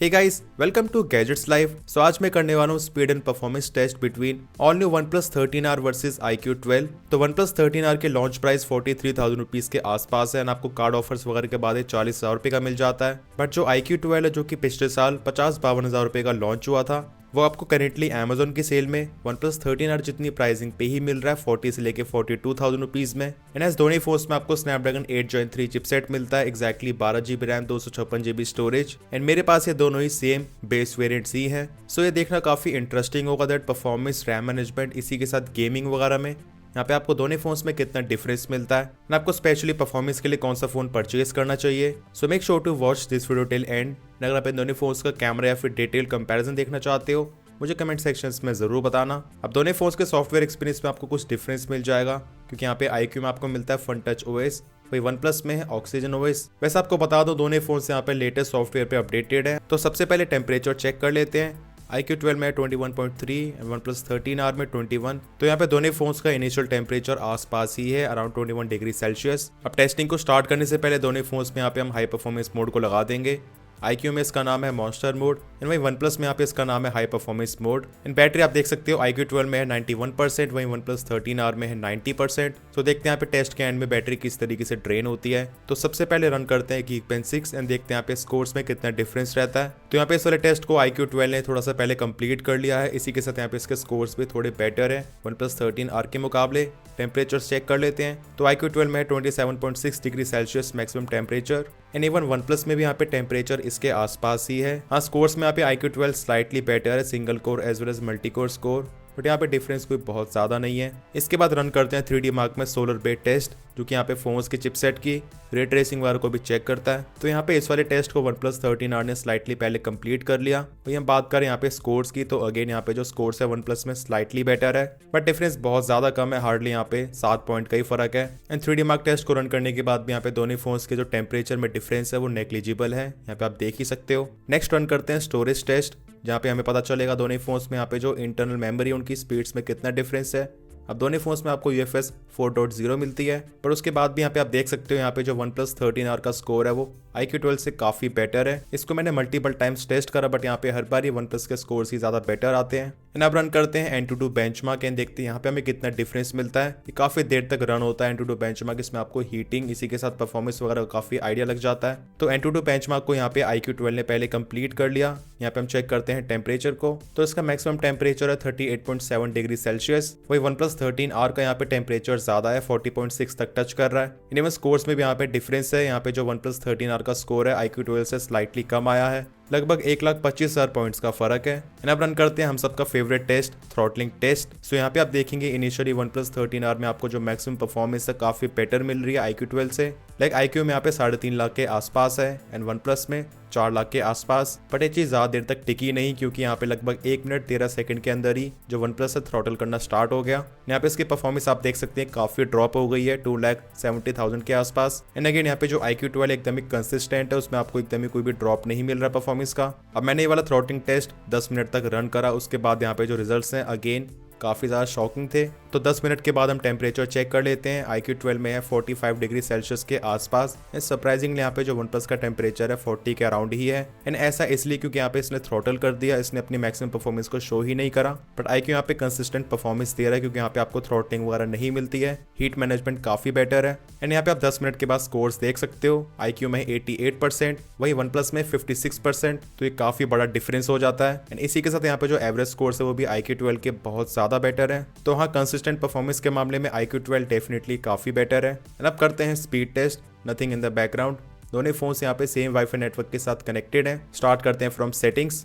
Hey guys, welcome to gadgets live. So आज मैं करने वाला हूँ speed and performance test between all new OnePlus 13R versus iQOO 12। तो OnePlus 13R के लॉन्च प्राइस 43,000 रुपीज के आसपास है एंड आपको कार्ड ऑफर्स वगैरह के बाद 40,000 रुपये का मिल जाता है। बट जो iQOO 12 है, जो कि पिछले साल 50-52 रुपये का लॉन्च हुआ था, वो आपको करेंटली अमेजोन की सेल में OnePlus 13R जितनी प्राइसिंग पे ही मिल रहा है, 40 से लेके 42,000 रुपीज में। एंड एस दोनों फोन्स में आपको स्नैपड्रैगन 8 Gen 3 चिपसेट मिलता है, exactly 12 GB RAM, 256 GB storage. And मेरे पास ये दोनों ही सेम बेस वेरिएंट्स ही हैं। सो ये देखना काफी इंटरेस्टिंग होगा दैट परफॉर्मेंस, रैम मैनेजमेंट, इसी के साथ गेमिंग वगैरह में यहाँ पे आपको दोनों फोन्स में कितना डिफरेंस मिलता है और आपको स्पेशली परफॉर्मेंस के लिए कौन सा फोन परचेज करना चाहिए। So make sure to watch this video till end. अगर आप इन दोनों फोन्स का कैमरा या फिर डिटेल कंपैरिजन देखना चाहते हो, मुझे कमेंट सेक्शंस में जरूर बताना। अब दोनों फोन्स के सॉफ्टवेयर एक्सपीरियंस में आपको कुछ डिफरेंस मिल जाएगा, क्योंकि यहाँ पे iQOO में आपको मिलता है फन टच OS, वही OnePlus में है ऑक्सीजन OS। वैसे आपको बता दो, दोनों फोन्स यहाँ पे लेटेस्ट सॉफ्टवेयर पे अपडेटेड है। तो सबसे पहले टेम्परेचर चेक कर लेते हैं। iQOO 12 में 21.3 एंड OnePlus 13R में 21। तो यहाँ पे दोनों फोन्स का इनिशियल टेम्परेचर आसपास ही है, अराउंड 21 डिग्री सेल्सियस। अब टेस्टिंग को स्टार्ट करने से पहले दोनों फोन्स में यहाँ पे हम हाई परफॉर्मेंस मोड को लगा देंगे। iQOO में इसका नाम है मॉन्स्टर मोड एंड वही OnePlus में यहाँ पे इसका नाम है high performance mode. And battery आप देख सकते हो iQOO 12 में है 91%, वही OnePlus 13R में है 90%। तो देखते हैं यहाँ पे टेस्ट के एंड में बैटरी किस तरीके से ड्रेन होती है। तो सबसे पहले रन करते हैं Geekbench 6 एंड देखते हैं यहाँ पे स्कोर्स में कितना डिफरेंस रहता है। तो यहाँ पे इस वाले टेस्ट को iQOO 12 ने थोड़ा सा पहले कंप्लीट कर लिया है, इसी के साथ यहाँ पे इसके स्कोर्स भी थोड़े बेटर है OnePlus 13R के मुकाबले। टेम्परेचर चेक कर लेते हैं। तो iQOO 12 में है 27.6 degree Celsius maximum temperature and even OnePlus में भी यहाँ पे टेम्परेचर इसके आसपास ही है। हाँ, स्कोर्स में यहाँ पे iQOO 12 स्लाइटली बेटर है, single core as well as multi core score, but यहाँ पे डिफरेंस कोई बहुत ज़्यादा नहीं है। इसके बाद रन करते हैं 3D मार्क में सोलर बेट टेस्ट, जो कि यहाँ पे फोन्स की चिपसेट की रे ट्रेसिंग वगैरह को भी चेक करता है। तो यहाँ पे इस वाले टेस्ट को OnePlus 13R ने स्लाइटली पहले कंप्लीट कर लिया। वही हम बात करें यहाँ पे स्कोर्स की, तो अगेन यहाँ पे जो स्कोर्स है OnePlus में स्लाइटली बेटर है, बट डिफरेंस बहुत ज़्यादा कम है, हार्डली यहाँ पे 7 पॉइंट का ही फर्क है। एंड 3D मार्क टेस्ट को रन करने के बाद भी यहाँ पे दोनों फोन्स के जो टेम्परेचर में डिफरेंस है वो नेग्लिजिबल है, यहाँ पे आप देख ही सकते हो। नेक्स्ट रन करते हैं स्टोरेज टेस्ट, जहाँ पे हमें पता चलेगा दोनों फोन्स में यहाँ पे जो इंटरनल मेमोरी है उनकी स्पीड्स में कितना डिफरेंस है। अब दोनों फोन्स में आपको UFS 4.0 मिलती है, पर उसके बाद भी यहाँ पे आप देख सकते हो यहाँ पे जो OnePlus 13R का स्कोर है वो iQOO 12 से काफी बेटर है। इसको मैंने मल्टीपल टाइम्स टेस्ट करा, बट यहाँ पे हर बार ही OnePlus के स्कोर्स ही ज्यादा बेटर आते हैं। एंड अब रन करते हैं Antutu बेंचमार्क एंड देखते हैं यहाँ पे हमें कितना डिफरेंस मिलता है। ये काफी देर तक रन होता है Antutu बेंचमार्क, इसमें आपको हीटिंग, इसी के साथ परफॉर्मेंस वगैरह काफी आइडिया लग जाता है। तो Antutu बेंचमार्क को यहाँ पे iQOO 12 ने पहले कंप्लीट कर लिया। यहाँ पे हम चेक करते हैं टेम्परेचर को, तो इसका मैक्सिमम टेम्परेचर है 38.7 डिग्री सेल्सियस। वही OnePlus 13R का यहाँ पे टेम्परेचर ज्यादा है, 40.6 तक टच कर रहा है। इनमें स्कोर्स में भी यहाँ पे डिफरेंस है। यहाँ पे जो OnePlus 13R का स्कोर है iQOO 12 से स्लाइटली कम आया है, लगभग 1,25,000 पॉइंट्स का फर्क है। एंड अब रन करते हैं हम सबका फेवरेट टेस्ट, थ्रॉटलिंग टेस्ट। सो यहाँ पे आप देखेंगे इनिशियली OnePlus 13R में आपको जो मैक्सिमम परफॉर्मेंस है काफी बेटर मिल रही है iQOO 12 से। लाइक iQOO में यहाँ पे 3.5 लाख के आसपास है एंड OnePlus में 4 लाख के आसपास। बट ये चीज ज्यादा देर तक टिकी नहीं, क्योंकि यहाँ पे लगभग 1 मिनट 13 सेकंड के अंदर ही जो OnePlus से थ्रॉटल करना स्टार्ट हो गया। यहाँ पे इसकी परफॉर्मेंस आप देख सकते हैं काफी ड्रॉप हो गई है 2,70,000 के आसपास। एंड अगेन यहाँ पे जो iQOO 12 एकदम ही कंसिस्टेंट है, उसमें आपको एकदम ही कोई भी ड्रॉप नहीं मिल रहा परफॉर्मेंस का। अब मैंने ये वाला थ्रॉटलिंग टेस्ट 10 मिनट तक रन करा, उसके बाद यहाँ पे जो रिजल्ट्स हैं अगेन काफ़ी ज़्यादा शॉकिंग थे। तो 10 मिनट के बाद हम टेम्परेचर चेक कर लेते हैं। iQOO 12 में है 45 डिग्री सेल्सियस के आसपास। सरप्राइजिंगली यहाँ पे जो OnePlus का टेम्परेचर है 40 के अराउंड ही है। एंड ऐसा इसलिए क्योंकि यहाँ पे इसने थ्रॉटल कर दिया, इसने अपनी मैक्सिमम परफॉर्मेंस को शो ही नहीं करा। बट iQOO यहाँ पे कंसिस्टेंट परफॉर्मेंस दे रहा है, क्योंकि यहाँ पे आपको थ्रॉटलिंग वगैरह नहीं मिलती है, हीट मैनेजमेंट काफ़ी बेटर है। एंड यहाँ पे आप 10 मिनट के बाद स्कोर्स देख सकते हो, iQOO में 88%, वही OnePlus में 56%। तो ये काफ़ी बड़ा डिफरेंस हो जाता है। एंड इसी के साथ यहाँ पे जो एवरेज स्कोर्स है वो भी iQOO 12 के बहुत ज़्यादा बेटर है। तो हाँ, कंसिस्टेंट परफॉर्मेंस के मामले में iQOO 12 डेफिनेटली काफ़ी बेटर है। एंड अब करते हैं speed test, nothing in the background. दोनों फोन्स यहाँ पे सेम वाईफाई नेटवर्क के साथ कनेक्टेड हैं। स्टार्ट करते हैं फ्रॉम सेटिंग्स,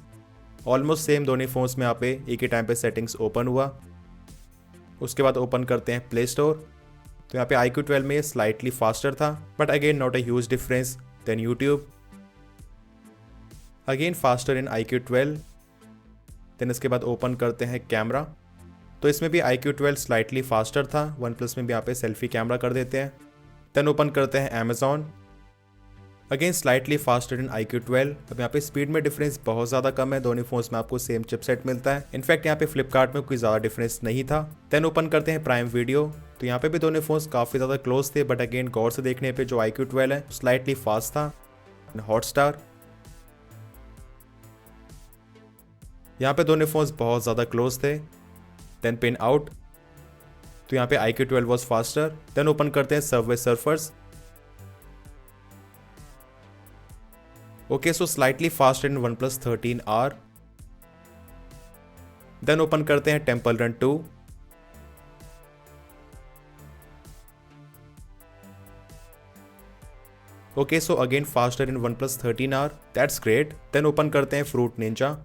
ऑलमोस्ट सेम दोनों फोन्स में यहाँ पे एक ही टाइम पे सेटिंग्स ओपन हुआ। उसके बाद ओपन करते हैं प्ले स्टोर। तो यहाँ पे iQOO 12 में स्लाइटली फास्टर था, but again not a huge difference then YouTube. Again faster in iQOO 12। Then इसके बाद ओपन करते हैं कैमरा, तो इसमें भी iQOO 12 स्लाइटली फास्टर था। OnePlus में भी यहाँ पे सेल्फी कैमरा कर देते हैं। देन ओपन करते हैं Amazon, again slightly faster in iQOO 12। अब यहाँ पे स्पीड में डिफरेंस बहुत ज़्यादा कम है, दोनों फोन्स में आपको सेम चिपसेट मिलता है। इनफैक्ट यहाँ पे फ्लिपकार्ट में कोई ज़्यादा डिफरेंस नहीं था। देन ओपन करते हैं प्राइम वीडियो, तो यहाँ पे भी दोनों फोन्स काफ़ी ज़्यादा क्लोज थे, बट अगेन गौर से देखने पे जो iQOO 12 है स्लाइटली फास्ट था। हॉटस्टार, यहाँ पे दोनों फोन्स बहुत ज़्यादा क्लोज थे। देन पिन आउट, तो यहाँ पे iQOO 12 was faster. Then open करते हैं Subway Surfers. Okay, so slightly fast in OnePlus 13R। Then open करते हैं Temple Run 2। Okay, so again faster in OnePlus 13R, that's great. Then open करते हैं fruit Ninja.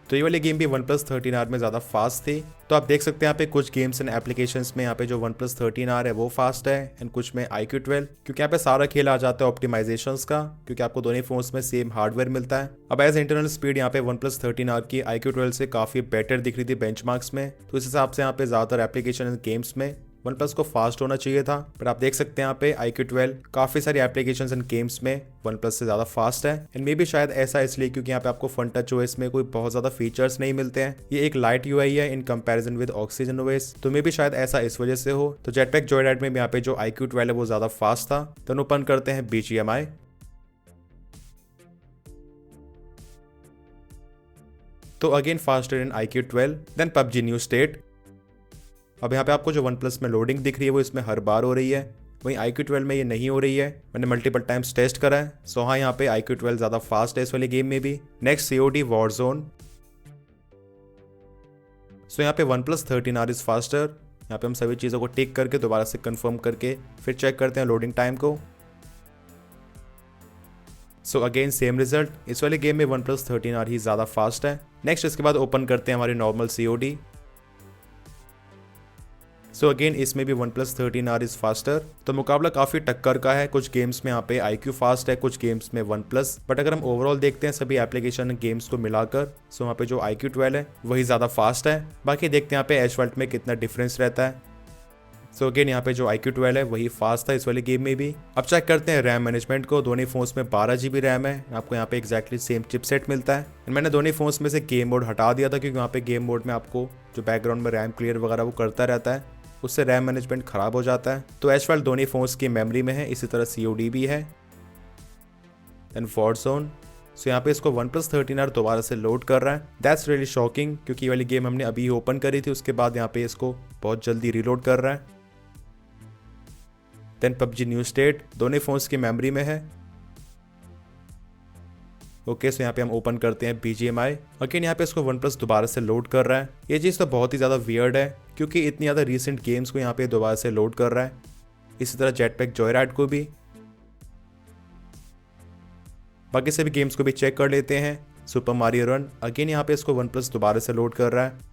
तो ये वाली game भी OnePlus 13R में ज़्यादा फास्ट थी। तो आप देख सकते हैं यहाँ पे कुछ गेम्स एंड एप्लीकेशंस में यहाँ पे जो OnePlus 13R है वो फास्ट है, एंड कुछ में iQOO 12, क्योंकि यहाँ पे सारा खेल आ जाता है ऑप्टिमाइजेशंस का, क्योंकि आपको दोनों फोन्स में सेम हार्डवेयर मिलता है। अब एज इंटरनल स्पीड यहाँ पे OnePlus 13R की iQOO 12 से काफ़ी बेटर दिख रही थी बेंचमार्क्स में, तो इस हिसाब से यहाँ पे ज़्यादातर एप्लीकेशन एंड गेम्स में OnePlus को फास्ट होना चाहिए था। बट आप देख सकते हैं यहाँ पे iQOO 12 काफ़ी सारी एप्लीकेशंस एंड गेम्स में OnePlus से ज़्यादा फास्ट है, एंड मे बी शायद ऐसा इसलिए क्योंकि यहाँ पे आपको फन टच ओएस में कोई बहुत ज़्यादा फीचर्स नहीं मिलते हैं। ये एक लाइट यूआई है in comparison with oxygen OS, तो मे बी शायद ऐसा इस वजह से हो। तो जेटपैक जॉयराइड में भी यहाँ पे जो iQOO 12 है वो ज़्यादा फास्ट था। तो ओपन करते हैं BGMI। तो again faster in iQOO 12। Then PUBG New State. अब यहाँ पे आपको जो OnePlus में लोडिंग दिख रही है वो इसमें हर बार हो रही है, वहीं iQOO 12 में ये नहीं हो रही है। मैंने मल्टीपल टाइम्स टेस्ट करा है। सो हाँ, यहाँ पे iQOO 12 ज़्यादा फास्ट है इस वाली गेम में भी। Next COD Warzone। सो यहाँ पे OnePlus 13R इज फास्टर। यहाँ पे हम सभी चीज़ों को टिक करके दोबारा से कंफर्म करके फिर चेक करते हैं लोडिंग टाइम को। सो अगेन सेम रिजल्ट, इस वाली गेम में OnePlus 13R ही ज़्यादा फास्ट है। नेक्स्ट इसके बाद ओपन करते हैं हमारी नॉर्मल COD। सो अगेन इसमें भी OnePlus 13R इज फास्टर। तो मुकाबला काफ़ी टक्कर का है, कुछ गेम्स में यहाँ पे iQOO फास्ट है, कुछ गेम्स में OnePlus। बट अगर हम ओवरऑल देखते हैं सभी एप्लीकेशन गेम्स को मिलाकर, सो यहाँ पे जो iQOO 12 है वही ज़्यादा फास्ट है। बाकी देखते हैं यहाँ पे एशफल्ट में कितना डिफरेंस रहता है। सो अगेन यहाँ पे जो iQOO 12 है वही फास्ट था इस वाली गेम में भी। अब चेक करते हैं रैम मैनेजमेंट को। दोनों फोन्स में 12 GB रैम है, आपको यहाँ पे एक्जैक्टली सेम चिपसेट मिलता है। मैंने दोनों फोन्स में से गेम मोड हटा दिया था, क्योंकि वहाँ पे गेम मोड में आपको जो बैकग्राउंड में रैम क्लियर वगैरह वो करता रहता है, उससे रैम मैनेजमेंट खराब हो जाता है। तो एशफल्ट दोनों फोन्स की मेमोरी में है, इसी तरह COD भी है। Then Warzone। सो यहाँ पे इसको OnePlus 13R दोबारा से लोड कर रहा है, दैट्स रियली शॉकिंग, क्योंकि ये वाली गेम हमने अभी ओपन करी थी, उसके बाद यहाँ पे इसको बहुत जल्दी रीलोड कर रहा है। देन PUBG न्यू स्टेट, दोनों फोन्स की मेमोरी में है। ओके, सो यहाँ पे हम ओपन करते हैं BGMI। अगेन यहाँ पे इसको OnePlus दोबारा से लोड कर रहा है। ये चीज़ तो बहुत ही ज़्यादा वियर्ड है, क्योंकि इतनी ज़्यादा रीसेंट गेम्स को यहाँ पे दोबारा से लोड कर रहा है। इसी तरह जेटपैक जॉयराइड को भी। बाकी सभी गेम्स को भी चेक कर लेते हैं। सुपर मारियो रन, अगेन यहाँ पे इसको OnePlus दोबारा से लोड कर रहा है।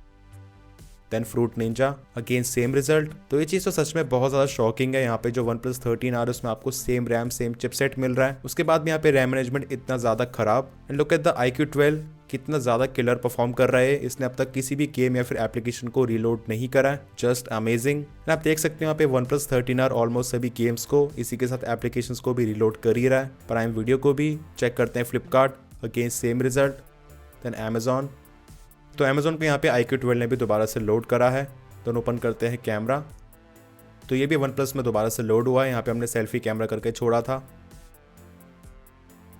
Then Fruit Ninja, again same result. तो ये चीज़ तो सच में बहुत ज़्यादा शॉकिंग है। यहाँ पे जो OnePlus 13R उसमें आपको सेम रैम सेम चिपसेट मिल रहा है, उसके बाद भी यहाँ पे रैम मैनेजमेंट इतना ज़्यादा खराब। And look at the iQOO 12 कितना ज़्यादा किलर परफॉर्म कर रहा है। इसने अब तक किसी भी गेम या फिर एप्लीकेशन को रीलोड नहीं करा है, जस्ट अमेजिंग। आप देख सकते हैं यहाँ पे OnePlus 13R ऑलमोस्ट सभी गेम्स को, इसी के साथ एप्लीकेशंस को भी रीलोड कर ही रहा है। प्राइम वीडियो को भी चेक करते हैं Flipkart, again same result. Then Amazon. तो अमेजॉन को यहाँ पे iQOO 12 ने भी दोबारा से लोड करा है। तो ओपन करते हैं कैमरा, तो ये भी OnePlus में दोबारा से लोड हुआ है। यहाँ पे हमने सेल्फी कैमरा करके छोड़ा था।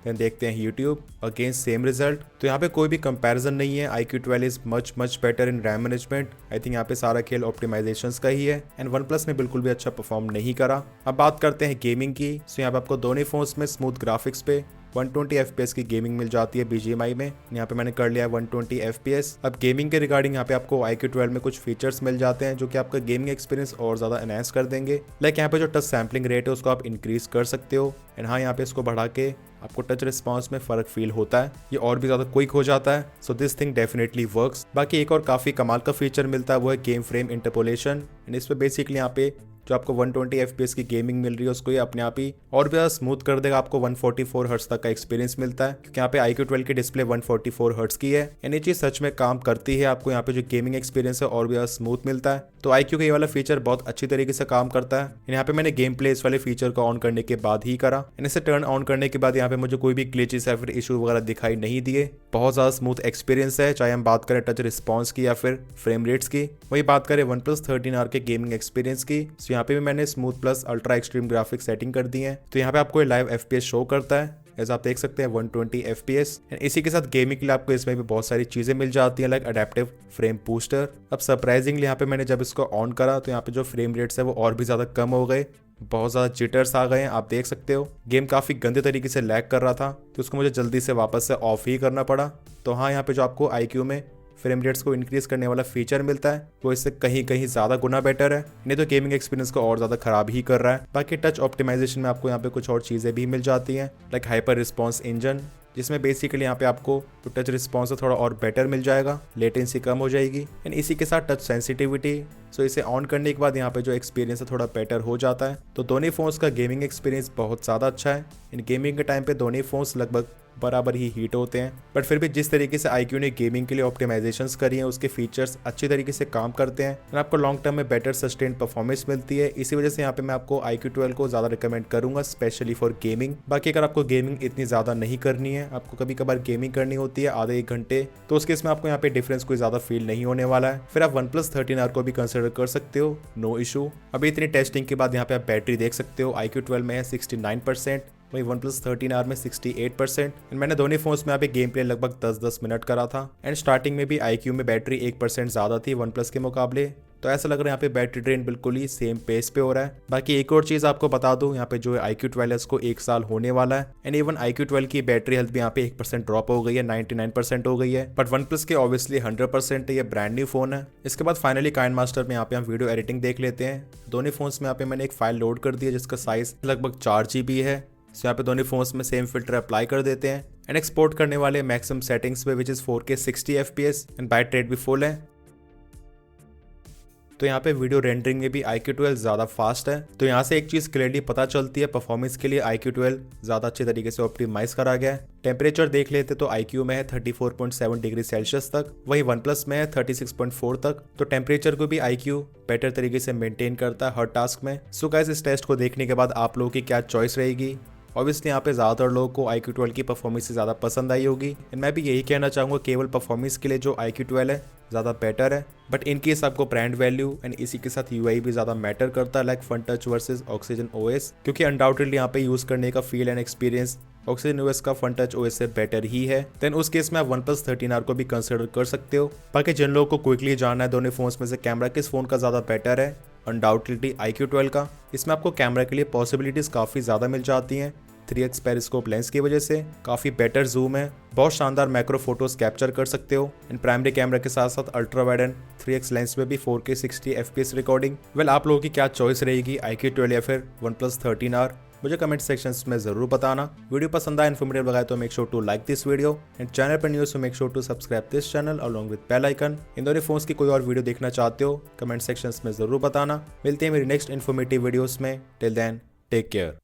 देन देखते हैं यूट्यूब, अगेन सेम रिजल्ट। तो यहाँ पे कोई भी कंपैरिजन नहीं है। iQOO 12 is much better in RAM management. I think यहाँ पे सारा खेल ऑप्टिमाइजेशंस का ही है, एंड OnePlus ने बिल्कुल भी अच्छा परफॉर्म नहीं करा। अब बात करते हैं गेमिंग की। सो यहाँ पे आपको दोनों फोन्स में स्मूथ ग्राफिक्स पे 120 FPS की गेमिंग मिल जाती है BGMI में। यहाँ पे मैंने कर लिया है 120 FPS। अब गेमिंग के रिगार्डिंग यहाँ पे आपको iQOO 12 में कुछ फीचर्स मिल जाते हैं जो कि आपका गेमिंग एक्सपीरियंस और ज़्यादा एनहांस कर देंगे। लाइक यहाँ पे जो टच सैम्पलिंग रेट है उसको आप इंक्रीज कर सकते हो, एंड हाँ यहाँ पे इसको बढ़ा के आपको टच रिस्पॉन्स में फ़र्क फील होता है, ये और भी ज़्यादा क्विक हो जाता है। So this thing definitely works. बाकी एक और काफ़ी कमाल का फीचर मिलता है, वो है गेम फ्रेम इंटरपोलेशन। एंड इस पर बेसिकली यहाँ पे जो आपको 120 FPS की गेमिंग मिल रही है उसको ये अपने आप ही और भी ज़्यादा स्मूथ कर देगा। आपको 144 हर्ट्ज तक का एक्सपीरियंस मिलता है, क्योंकि यहाँ पे iQOO 12 की डिस्प्ले 144 हर्ट्ज की है, एंड ये चीज़ सच में काम करती है। आपको यहाँ पे जो गेमिंग एक्सपीरियंस है और भी ज़्यादा स्मूथ मिलता है। तो iQOO का ये वाला फीचर बहुत अच्छी तरीके से काम करता है। यहाँ पे मैंने गेम प्ले इस वाले फीचर को ऑन करने के बाद ही करा, एंड इसे टर्न ऑन करने के बाद यहाँ पे मुझे कोई भी ग्लिचेस या फिर इशू वगैरह दिखाई नहीं दिए। बहुत ज़्यादा स्मूथ एक्सपीरियंस है, चाहे हम बात करें टच रिस्पॉन्स की या फिर फ्रेम रेट्स की। वही बात करें OnePlus 13R के गेमिंग एक्सपीरियंस की। यहाँ पे भी मैंने smooth plus ultra extreme graphics setting कर दी है। तो यहाँ पे आपको लाइव FPS शो करता है, ऐसा आप देख सकते हैं 120 FPS। इसी के साथ गेमिंग के लिए आपको इसमें भी बहुत सारी चीजें मिल जाती हैं, लाइक अडेप्टिव फ्रेम बूस्टर। अब सरप्राइजिंगली यहाँ पे मैंने जब इसको ऑन करा तो यहाँ पे जो फ्रेम रेट्स है वो और भी ज्यादा कम हो गए, बहुत ज़्यादा जिटर्स आ गए हैं। आप देख सकते हो गेम काफ़ी गंदे तरीके से लैग कर रहा था, तो उसको मुझे जल्दी से वापस से ऑफ ही करना पड़ा। तो हाँ, यहाँ पे जो आपको IQ में फ्रेम रेट्स को इंक्रीज करने वाला फीचर मिलता है वो इससे कहीं कहीं ज़्यादा गुना बेटर है, नहीं तो गेमिंग एक्सपीरियंस को और ज़्यादा खराब ही कर रहा है। बाकी टच ऑप्टिमाइजेशन में आपको यहाँ पे कुछ और चीज़ें भी मिल जाती हैं, लाइक हाइपर रिस्पॉन्स इंजन, जिसमें बेसिकली यहाँ पे आपको टच रिस्पॉन्स थोड़ा और बेटर मिल जाएगा, लेटेंसी कम हो जाएगी। एंड इसी के साथ टच सेंसिटिविटी, सो इसे ऑन करने के बाद यहाँ पे जो एक्सपीरियंस है थोड़ा बेटर हो जाता है। तो दोनों फोन्स का गेमिंग एक्सपीरियंस बहुत ज़्यादा अच्छा है। इन गेमिंग के टाइम पे दोनों फोन्स लगभग बराबर ही हीट होते हैं, बट फिर भी जिस तरीके से IQ ने गेमिंग के लिए ऑप्टिमाइजेशंस करी हैं उसके फीचर्स अच्छी तरीके से काम करते हैं और आपको लॉन्ग टर्म में बेटर सस्टेन परफॉर्मेंस मिलती है। इसी वजह से यहाँ पे मैं आपको IQ 12 को ज़्यादा रिकमेंड करूंगा, स्पेशली फॉर गेमिंग। बाकी अगर आपको गेमिंग इतनी ज़्यादा नहीं करनी है, आपको कभी कभार गेमिंग करनी होती है आधे 1 घंटे, तो उसके इसमें आपको यहाँ पे डिफरेंस कोई ज़्यादा फील नहीं होने वाला है, फिर आप OnePlus 13R को भी कंसिडर कर सकते हो, नो इशू। अभी इतनी टेस्टिंग के बाद यहाँ पे आप बैटरी देख सकते हो, IQ 12 में है 69%, वही OnePlus 13R में 68%। एंड मैंने दोनों फोन्स में यहाँ पे गेम प्ले लगभग 10-10 मिनट करा था। एंड स्टार्टिंग में भी IQ में बैटरी 1% ज़्यादा थी OnePlus के मुकाबले, तो ऐसा लग रहा है यहाँ पे बैटरी ड्रेन बिल्कुल ही सेम पेस पे हो रहा है। बाकी एक और चीज़ आपको बता दूं, यहाँ पे जो है IQ 12 है उसको 1 साल होने वाला है। एंड इवन IQ 12 की बैटरी हेल्थ भी यहाँ पे 1% ड्रॉप हो गई है, 99% हो गई है। बट OnePlus के ऑब्वियसली 100% है, ये ब्रांड न्यू फोन है। इसके बाद फाइनली काइनमास्टर में यहाँ पे हम वीडियो एडिटिंग देख लेते हैं। दोनों फोन्स में यहाँ पे मैंने एक फाइल लोड कर दी है जिसका साइज लगभग 4 GB है। यहाँ पे दोनों फोन्स में सेम फिल्टर अप्लाई कर देते हैं एंड एक्सपोर्ट करने वाले मैक्सिमम सेटिंग्स पे which is 4K 60 FPS and byte rate भी फुल है। तो यहाँ पे वीडियो रेंडरिंग में भी IQ 12 ज़्यादा फास्ट है। तो यहाँ से एक चीज़ क्लियरली पता चलती है, परफॉर्मेंस के लिए IQ 12 ज़्यादा अच्छे तरीके से ऑप्टिमाइज करा गया है। टेम्परेचर देख लेते तो IQ में है 34.7 डिग्री सेल्सियस तक, वही OnePlus में है 36.4 तक। तो टेम्परेचर को भी IQ बेटर तरीके से मेंटेन करता है हर टास्क में। सो गाइस, इस टेस्ट को देखने के बाद आप लोगों की क्या चॉइस रहेगी? ऑब्वियसली यहाँ पे ज़्यादातर लोगों को IQ 12 की परफॉर्मेंस से ज़्यादा पसंद आई होगी एंड मैं भी यही कहना चाहूँगा, केवल परफॉर्मेंस के लिए जो IQ 12 है ज़्यादा बेटर है। बट इन केस आपको ब्रांड वैल्यू एंड इसी के साथ UI भी ज़्यादा मैटर करता है, like fun touch versus oxygen OS, क्योंकि अनडाउटेडली यहाँ पे यूज़ करने का feel and experience oxygen OS का फन टच OS से बेटर ही है। देन उस केस में आप OnePlus 13R को भी कंसिडर कर सकते हो। बाकी जिन लोगों को क्विकली जानना है दोनों फोन्स में से कैमरा किस फोन का ज़्यादा बेटर है, अनडाउटेडली IQ 12 का। इसमें आपको कैमरा के लिए पॉसिबिलिटीज़ काफ़ी ज़्यादा मिल जाती हैं। 3x पेरिस्कोप लेंस की वजह से काफ़ी बेटर जूम है, बहुत शानदार मैक्रो फोटोज कैप्चर कर सकते हो। इन प्राइमरी कैमरा के साथ साथ ultra wide and 3x lens में भी 4K 60 FPS रिकॉर्डिंग। वेल, आप लोगों की क्या चॉइस रहेगी, IQ 12 या फिर OnePlus 13R? मुझे कमेंट सेक्शंस में जरूर बताना। वीडियो पसंद आया, इन्फॉर्मेटिव लगा तो make sure to like this video and channel पर न्यूज़ तो make sure to subscribe this channel along with bell icon. इन दोनों फोन्स की कोई और वीडियो देखना चाहते हो कमेंट सेक्शंस में जरूर बताना। मिलते हैं मेरी नेक्स्ट इन्फॉर्मेटिव वीडियोस में। Till then, take care.